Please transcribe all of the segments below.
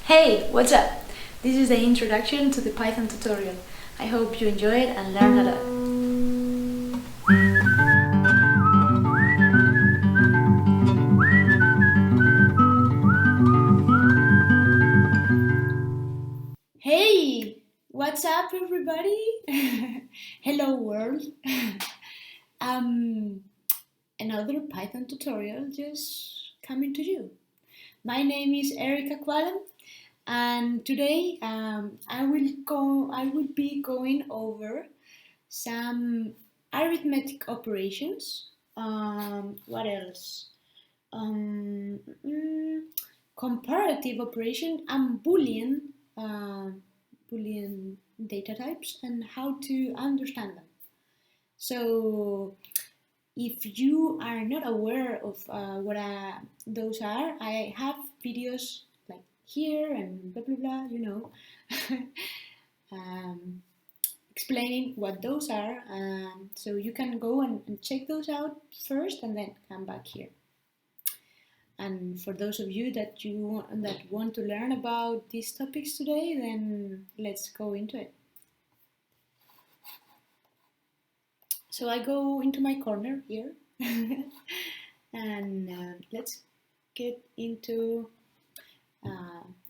Hey, what's up? This is the introduction to the Python tutorial. I hope you enjoy it and learn a lot. Hey, what's up everybody? Hello world. Another Python tutorial just coming to you. My name is Erica Quallen. And today I will be going over some arithmetic operations. What else? Um, mm, Comparative operation and Boolean data types and how to understand them. So if you are not aware of what those are, I have videos like here and blah blah blah, explaining what those are. So you can go and check those out first and then come back here. And for those of you that want to learn about these topics today, then let's go into it. So I go into my corner here and let's get into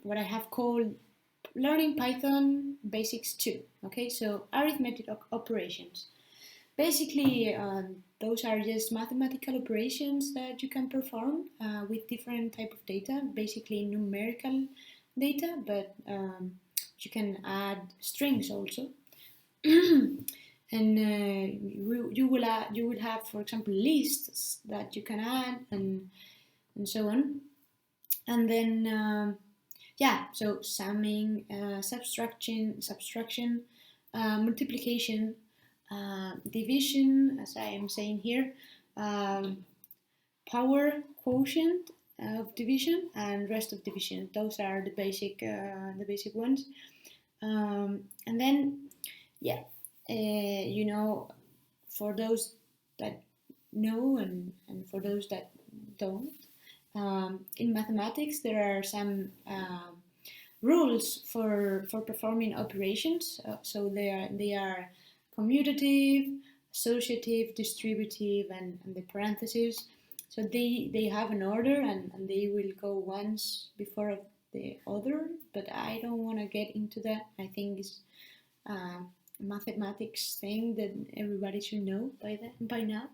what I have called Learning Python Basics 2. Okay, so arithmetic operations. Basically, those are just mathematical operations that you can perform with different type of data, basically numerical data, but you can add strings also. And you will have, for example, lists that you can add and so on. And then so summing, subtraction, multiplication, division, as I am saying here, power, quotient of division, and rest of division. Those are the basic ones. And then for those that know and for those that don't, in mathematics there are some rules for performing operations. So they are commutative, associative, distributive, and the parentheses. So they have an order and they will go once before the other, but I don't want to get into that. I think it's mathematics thing that everybody should know by now.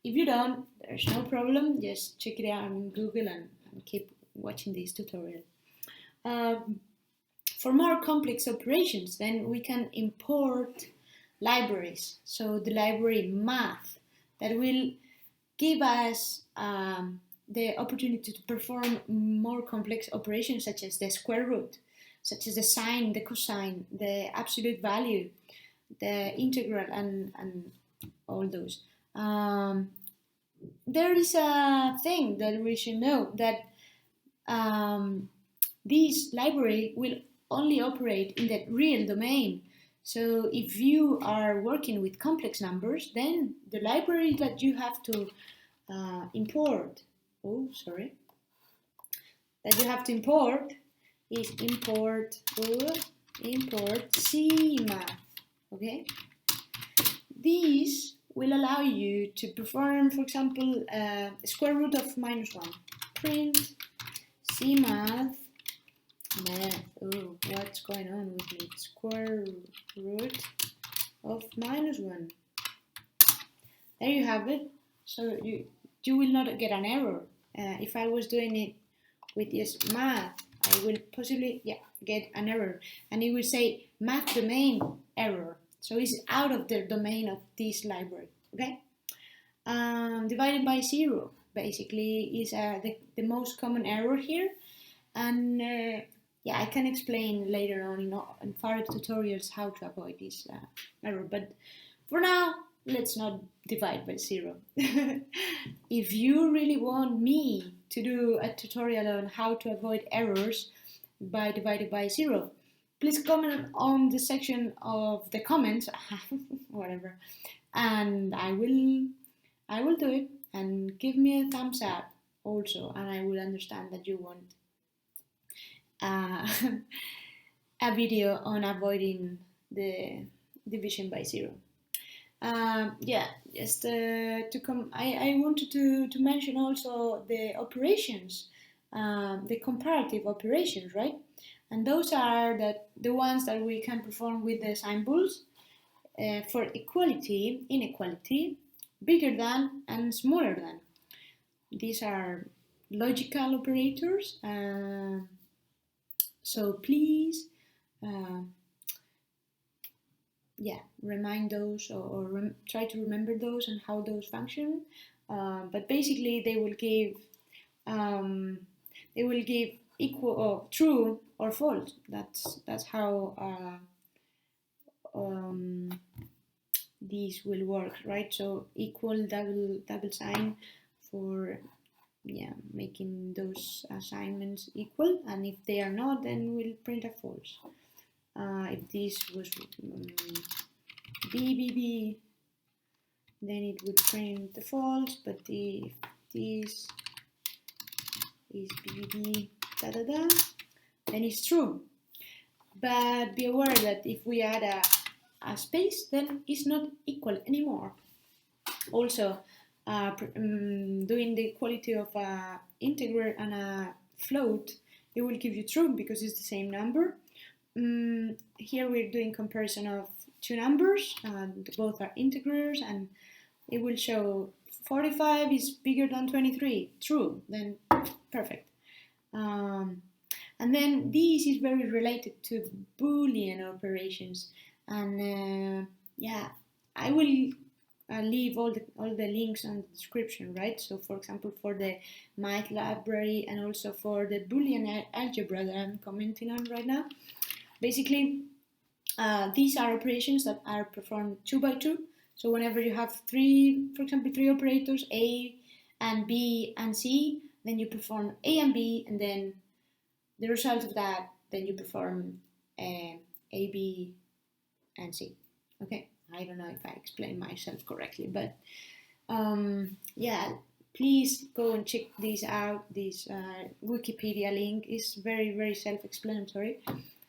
If you don't, there's no problem. Just check it out on Google and keep watching this tutorial. For more complex operations, then we can import libraries. So the library math that will give us the opportunity to perform more complex operations such as the square root, such as the sine, the cosine, the absolute value, the integral, and all those. There is a thing that we should know, that this library will only operate in the real domain. So if you are working with complex numbers, then the library that you have to import is import CMath. Okay, these will allow you to perform, for example, square root of -1. Print CMath math. Oh, what's going on with me? Square root of -1. There you have it. So you will not get an error. If I was doing it with just math, I will possibly get an error, and it will say math domain error. So it's out of the domain of this library. Okay. Divided by 0 basically is the most common error here, and I can explain later on in further tutorials how to avoid this error. But for now, let's not divide by 0. If you really want me to do a tutorial on how to avoid errors by divided by 0, please comment on the section of the comments, whatever, and I will do it, and give me a thumbs up also, and I will understand that you want. uh, a video on avoiding the division by 0. Yeah, just to come, I wanted to mention also the operations, the comparative operations, right? And those are the ones that we can perform with the symbols for equality, inequality, bigger than, and smaller than. These are logical operators. So please, yeah, remind those or try to remember those and how those function. But basically, um, they will give equal or true or false. That's how these will work, right? So equal double sign for making those assignments equal, and if they are not, then we'll print a false. If this was BBB, then it would print the false, but if this is BBB then it's true. But be aware that if we add a space, then it's not equal anymore. Also, doing the equality of an integer and a float, it will give you true because it's the same number. Here we're doing comparison of two numbers, and both are integers, and it will show 45 is bigger than 23, true, then perfect. And then this is very related to Boolean operations, and yeah, I will leave all the links on the description, right? So for example, for the Math library and also for the Boolean Algebra that I'm commenting on right now. Basically, these are operations that are performed 2 by 2. So whenever you have for example, three operators, A and B and C, then you perform A and B, and then the result of that, then you perform A, B, and C. Okay, I don't know if I explained myself correctly, but yeah, please go and check these out. This Wikipedia link is very, very self-explanatory,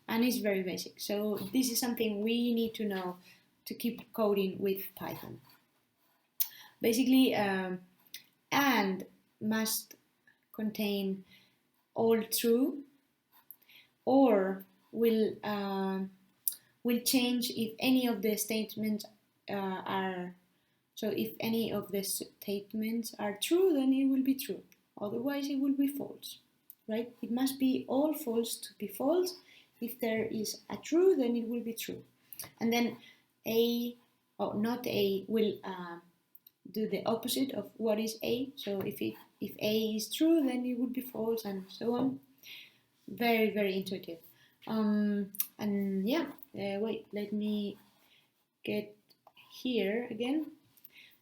and it's very basic. So this is something we need to know to keep coding with Python. Basically, and must contain all true, or will change if any of the statements are. So if any of the statements are true, then it will be true. Otherwise, it will be false, right? It must be all false to be false. If there is a true, then it will be true. And then not A will do the opposite of what is A. So if A is true, then it would be false, and so on. Very, very intuitive. And yeah, wait, let me get here again.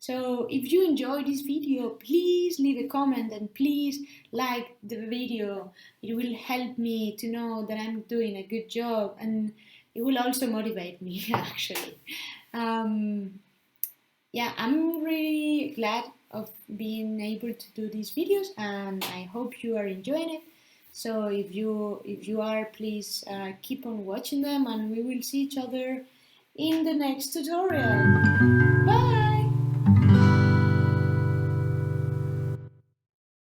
So if you enjoyed this video, please leave a comment and please like the video. It will help me to know that I'm doing a good job, and it will also motivate me actually. Yeah, I'm really glad of being able to do these videos, and I hope you are enjoying it. So if you are, please keep on watching them, and we will see each other in the next tutorial. Bye!